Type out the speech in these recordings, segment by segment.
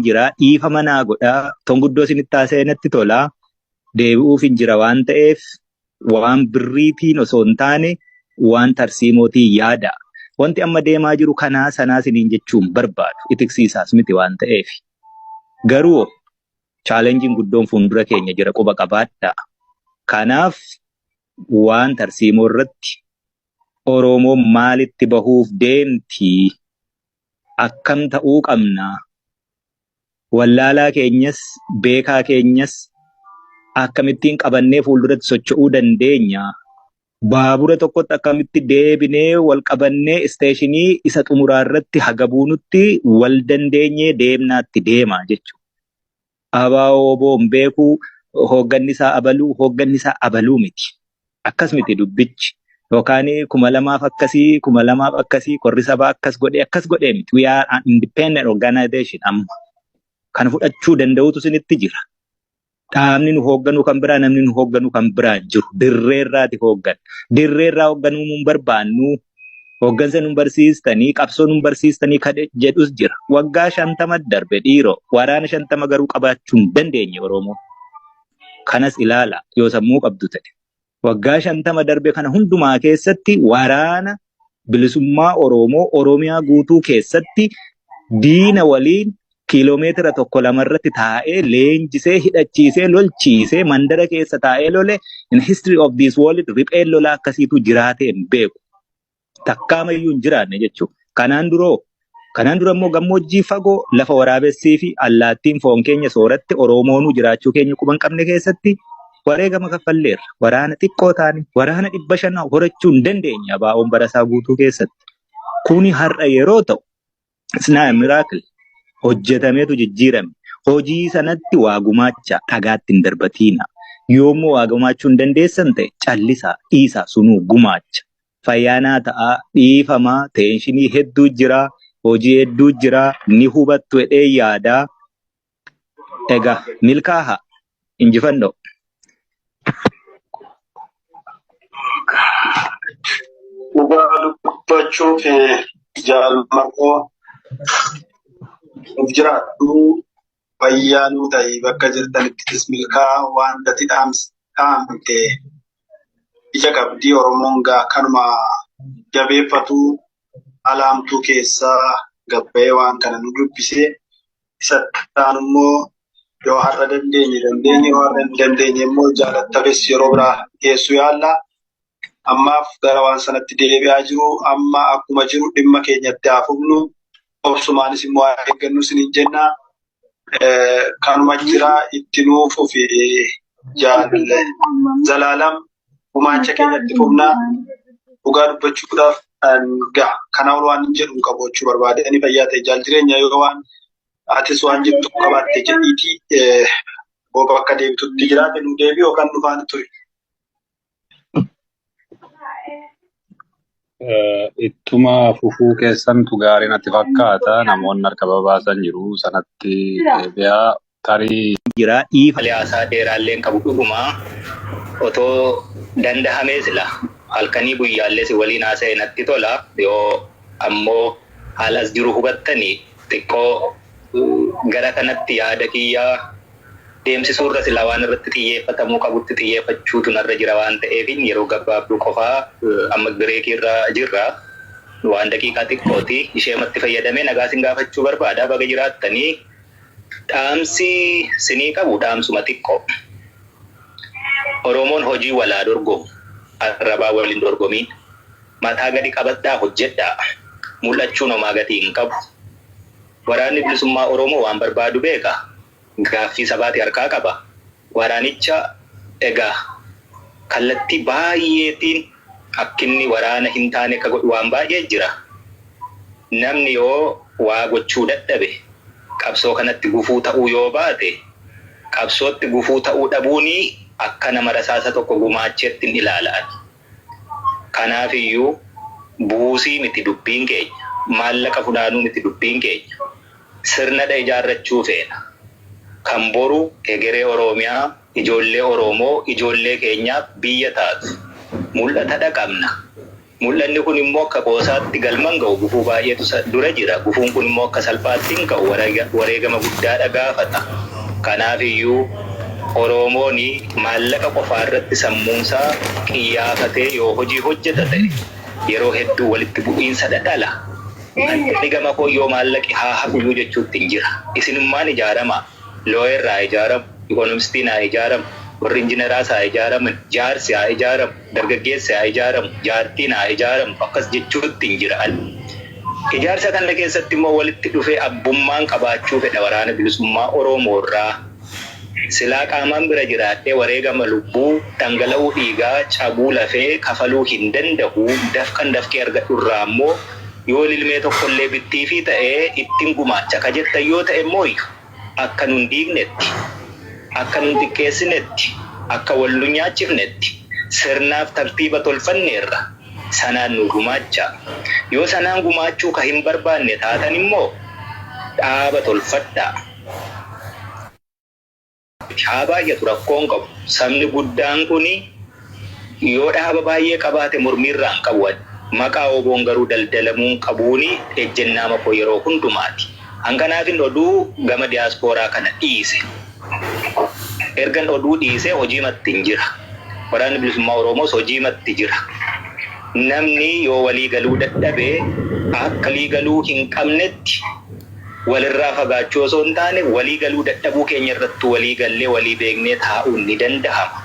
jira dhiifama naa godhaa tonguddoo isinitti haasa'inatti tolaa deebi'uuf hin jira waan ta'eef waan birriitiin osoo hin taane waan tarsiimootiin yaada. Wanti amma deemaa jiru kanaa sanaa isiniin jechuun barbaadu itiksiisaas miti waan ta'eef. Garuu chaalenjiin guddoon fuuldura keenya jira quba qabaadhaa. Kanaaf waan tarsiimoo irratti Oromoon maalitti bahuuf deemti? Akkam ta'uu qabna? Wallaalaa keenyas beekaa keenyas akkamittiin qabannee fuulduratti socho'uu dandeenya? Baabura tokkotti akkamitti deebinee wal qabannee isteeshinii isa xumuraa irratti haga buunutti wal dandeenyee deemnaatti deema jechuudha. Abaa'oo boon beekuu hoogganni isaa abaluu miti. Akkas miti dubbichi. Yookaan 2000 akkasii 2000 akkasii korri sabaa akkas godhee miti. We are an independent organization amma. Kan fudhachuu danda'utu isinitti jira. Dhaabni nu hoogganu kan biraa namni nu hoogganu kan biraa jiru. Dirreerraati hooggan. Dirreerraa hoogganuu nun barbaannu. Hooggansa nun barsiistanii qabsoo nun barsiistanii jedhus jira. Waggaa 50 darbe dhiiroo waraana 50 garuu qabaachuu hin dandeenye Oromoo. Kanas ilaala yoo sammuu qabdu ta'e. Waggaa 50 darbe kana hundumaa keessatti waraana bilisummaa Oromoo Oromiyaa guutuu keessatti diina waliin kiiloomeetira 1-2 irratti taa'ee leenjisee hidhachiisee lolchiisee mandara keessa taa'ee lole in history of this world ripheen lolaa akkasiitu jiraatee hin beeku. Takkaamayyuu hin jiraanne jechuudha. Kanaan dura immoo gammoojjii fagoo lafa waraabessii fi allaattiin foon keenya sooratti Oromoonuu jiraachuu keenya quban qabne keessatti wareegama kaffalleerra. Waraana xiqqoo taane waraana 500 horachuu hin dandeenya baa'oon barasaa guutuu keessatti. Kuni har'a yeroo ta'u isnaa miraakil hojjetameetu jijjiirame. Hojii sanatti waa gumaacha dhagaatti hin darbatiina. Yoommoo waa gumaachuu hin dandeessan ta'e callisaa dhiisaa sunuu gumaacha. Fayyaanaa ta'aa dhiifamaa teenshinii hedduu jira. Hojii hedduu jira. Ni hubattu jedhee yaadaa. Egaa milkaaha injifannoo. Dhugaa dubbachuuf jaalmarqoo of jiraadhu fayyaanuu ta'e bakka jirtanittis milkaa wanta dhaamte ija qabdii Oromoon gaa kanuma jabeeffatu alaamtuu keessaa gabba'ee waan kana nu dubbisee isa ta'an immoo yoo har'a dandeenye yoo har'a hin dandeenye immoo jaalattanis yeroo biraa geessu yaalla. Ammaaf gara waan sanatti deebi'aa jiru amma akkuma jiru dhimma keenyatti haafufnu obsumaanis immoo eeggannu isiniin jenna. Kanuma jira itti nuufuu fi Zalaalam gumaacha keenyatti fufnaa dhugaa dubbachuudhaaf ga'a. Kanaaf waan jedhu qabu jechuu barbaade ani fayyaa ta'e jaal jireenya yoo waan atis waan jettu qabaatte jedhiiti booba akka deebitutti jiraate nu deebi'u yookaan nu faana ture. Ittuma fufuu keessantu gaarii natti fakkaata. Namoonni harka babaasan jiru sanatti deebi'aa tarii jira dhiifa haasaa dheeraallee qabu dhugumaa otoo danda'amee sila halkanii guyyaallee si waliin haasa'e natti tola. Yoo ammoo haalas jiru hubattanii xiqqoo gara kanatti yaada kiyyaa deemsisuurra sila waan irratti xiyyeeffatamuu qabutti xiyyeeffachuutu narra jira waan ta'eef yeroo gabaabduu qofaa amma bireekii irra jirra. Waan daqiiqaa xiqqooti isheematti fayyadamee nagaa sin gaafachuu barbaada. Baga jiraattanii dhaamsi sinii qabu dhaamsuma xiqqoo. Oromoon hojii walaa dorgomu arrabaa waliin dorgomiin mataa gadi qabadhaa hojjedhaa mul'achuun homaa gatii hin qabu. Waraanni bilisummaa Oromoo waan barbaadu beeka. Gaaffii sabaati harkaa qaba. Waraanicha egaa kallattii baay'eetiin akkinni waraana hin taane akka godhu waan baay'ee jira. Namni yoo waa gochuu dadhabe qabsoo kanatti gufuu ta'uu yoo baate qabsootti gufuu ta'uu dhabuuni akka nama rasaasa tokko gumaacheetti hin ilaalan. Kanaaf iyyuu buusii miti dubbiin keenya. Maallaqa funaanuu miti dubbiin keenya. Sirna ijaarrachuu feena. Kan boru egeree Oromiyaa, ijoollee Oromoo, ijoollee keenyaaf biyya taatu mul'ata qabna. Mul'anni kun immoo akka qoosaatti galman ga'u gufuu baay'eetu dura jira. Gufuun kun immoo akka salphaatti hin ka'u wareegama guddaadha gaafata. Kanaaf iyyuu Oromoon maallaqa qofaa irratti sammuunsaa qiyyaafatee yoo hojii hojjeta ta'e yeroo hedduu walitti bu'iinsa dhala. Ani gama koo yoo maallaqi haa hafuyyuu jechuutti hin jira. Isinummaan ijaarama. Looyerraa ijaaramu, ikoonomistiin haa ijaaramu, warri injiineraas haa ijaaraman, jaarsi haa ijaaramu, dargaggeessi haa ijaaramu, jaartiin haa ijaaramu, akkas jechuutti hin jira. Ijaarsa kana keessatti immoo walitti dhufee abbummaan qabaachuu fedha waraana bilisummaa Oromoo irraa. Silaa qaamaan bira jiraatee wareegama lubbuu dhangala'uu dhiigaa cabuu lafee kafaluu hin danda'u dafqee argadhu irraa immoo yoo ilmee tokkollee bittiifii ta'ee ittiin gumaacha ka jettan yoo ta'e immoo akka nun diignetti, akka nun xiqqeessinetti, akka wal nu nyaachifnetti sirnaaf tartiiba tolfanneerra sanaan nu gumaacha. Yoo sanaan gumaachuu ka hin barbaanne taatan immoo dhaaba tolfadhaa. Haa baay'atu rakkoon qabu. Sabni guddaan kuni yoo dhaaba baay'ee qabaate mormiirraa hin qabu. Maqaa oboon garuu daldalamuun qabuuni ejjennaa makoo yeroo hundumaati. Hanganaafin oduu gama diyaaspooraa kana dhiise. Ergan oduu dhiise hojiimatti hin jira. Waraanni bilisummaa Oromoos hojiimatti jira. Namni yoo walii galuu dadhabee akka walii galuu hin qabnetti walirraa fagaachuu osoo hin taane walii galuu dadhabuu keenya irratti walii gallee walii beeknee taa'uun ni danda'ama.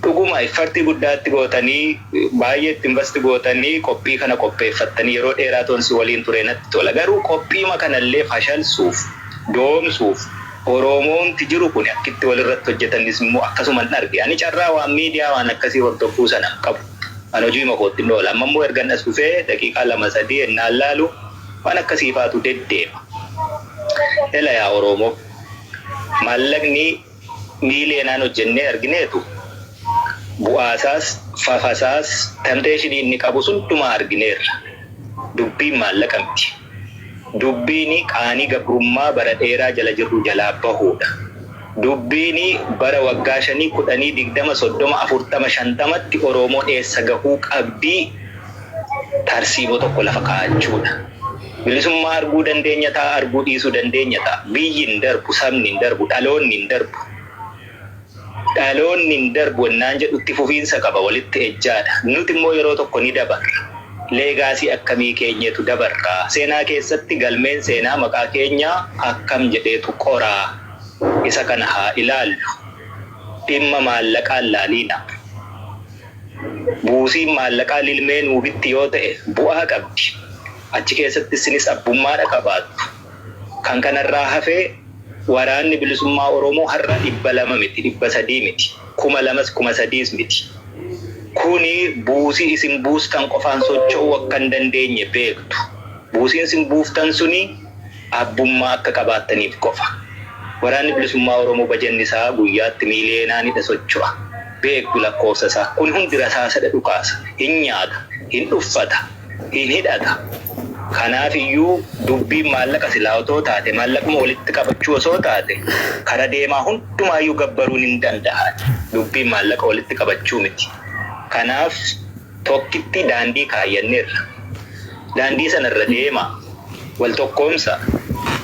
Dhuguma iffartii guddaatti gootanii baay'eetti investi gootanii qophii kana qopheeffattanii yeroo dheeraa toonsi waliin ture natti tola. Garuu qophiima kanallee fashalsuuf doomsuuf Oromoonti jiru kun akkitti walirratti hojjetanis immoo akkasuman arge. Ani carraa waan miidiyaa waan akkasii hordofuu sana qabu. Ani hojii makootti hin oola. Amma immoo ergan as dhufee daqiiqaa 2-3 ennaan laalu waan akkasii faatu deddeema. Ela yaa Oromoo maallaqni miileenaan hojjennee argineetu bu'aasaas fafasaas tempteeshinii inni qabu sundumaa argineerra. Dubbiin maallaqa miti. Dubbiin qaanii gabrummaa bara dheeraa jala jirru jalaa bahuudha. Dubbiin bara waggaa 5, 10, 20, 30, 40, 50tti Oromoo eessa gahuu qabdii tarsiimoo tokko lafa kaa'achuudha. Bilisummaa arguu dandeenya ta'a, arguu dhiisuu dandeenya ta'a. Biyyi hin darbu, sabni hin darbu, dhaloonni hin darbu. Dhaloonni hin darbu ennaan jedhutti fufiinsa qaba, walitti ejjaadha. Nuti immoo yeroo tokko ni dabarra. Leegaasii akkamii keenyetu dabarraa. Seenaa keessatti galmeen seenaa maqaa keenyaa akkam jedheetu qoraa. Isa kana haa ilaallu. Dhimma maallaqaan laaliina. Buusiin maallaqaa lilmee nuubitti yoo ta'e bu'aa qabdi. Achi keessatti isinis abbummaadha qabaattu. Kan kanarraa hafee waraanni bilisummaa Oromoo har'a 200 miti, 300 miti, 2,000, 3,000 miti. Kuni buusii isin buustan qofaan socho'uu akka hin dandeenye beektu. Buusiin isin buuftan suni abbummaa akka qabaattaniif qofa. Waraanni bilisummaa Oromoo bajanni isaa guyyaatti miiliyoonaanidha socho'a. Beektu lakkoofsa isaa. Kun hundi rasaasadha dhukaasa. Hin nyaata, hin uffata, hin hidhata. Kanaaf iyyuu dubbiin maallaqa silaa otoo taate, maallaquma walitti qabachuu osoo taate, kara deemaa hundumaayyuu gabbaruun hin danda'an. Dubbiin maallaqa walitti qabachuu miti. Kanaaf tokkitti daandii kaayyanneerra. Daandii sanarra deema. Wal tokkoomsa.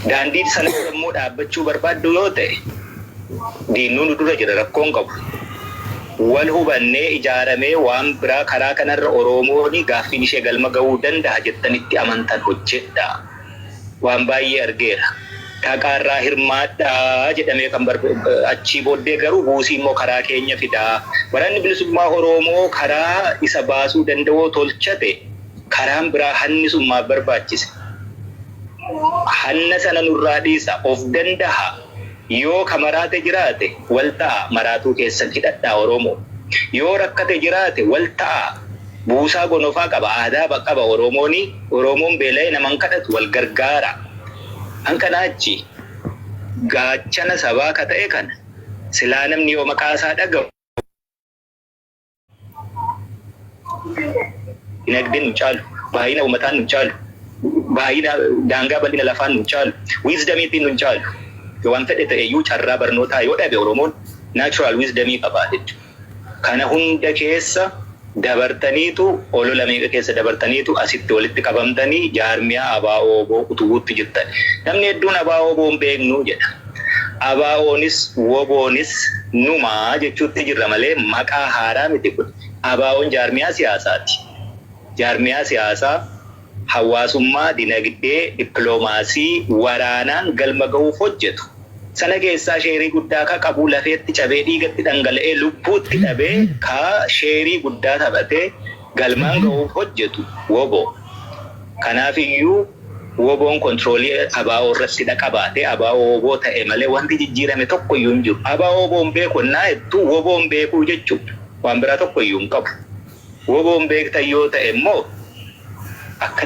Daandii sana immoo dhaabbachuu barbaaddu yoo ta'e, diinuu nu dura jira rakkoon qabu. Wal hubannee ijaaramee waan biraa karaa kanarra Oromoon gaaffiin ishee galma ga'uu danda'a jettanitti amantan hojjedha. Waan baay'ee argeera. Dhaqaarraa hirmaadhaa jedhamee kan achii booddee garuu buusii immoo karaa keenya fidaa. Waraanni bilisummaa Oromoo karaa isa baasuu danda'u tolchate karaan biraa hannisummaa barbaachise. Hanna sana nurraa dhiisa of danda'a. Yoo kamaraate jiraate wal ta'a maraatuu keessan hidhadhaa Oromoo. Yoo rakkate jiraate wal ta'a buusaa gonofaa qaba aadaa qaba Oromoon beela'ee naman kadhatu wal gargaara. Hanqanaachi gaachana sabaa ka ta'e kana silaa namni yoo maqaa isaa dhaga'u dinagdeen nu caalu, baay'ina uummataan nu caalu, baay'ina daangaa bal'ina lafaan nu caalu, wiizdamiitiin nu caalu. Waan fedhe ta'e iyyuu carraa barnootaa yoo dhabe Oromoon naachuraal wiizdamii qabaa jechuudha. Kana hunda keessa dabartaniitu olola meeqa keessa dabartaniitu asitti walitti qabamtanii jaarmiyaa ABO utubuutti jirtan. Namni hedduun ABO hin beeknu jedha. ABO'nis WBO'nis numaa jechuutti jirra malee maqaa haaraa miti kun. ABO'n jaarmiyaa siyaasaati. Jaarmiyaa siyaasaa hawaasummaa, dinagdee, dippiloomaasii, waraanaan galma gahuuf hojjetu. Sana keessaa sheerii guddaa ka qabu lafeetti cabee dhiigatti dhangala'ee lubbuutti dhabee ka sheerii guddaa taphatee galmaan gahuuf hojjetu WBO. Kanaafiyyuu WBO'n kontroolii ABO irratti qabaatee ABO WBO ta'e malee wanti jijjiirame tokko iyyuu hin jiru. ABO WBO'n beeku naa hedduu WBO'n beekuu jechuudha. Waan biraa tokko iyyuu hin qabu. WBO'n beektan yoo ta'e immoo akka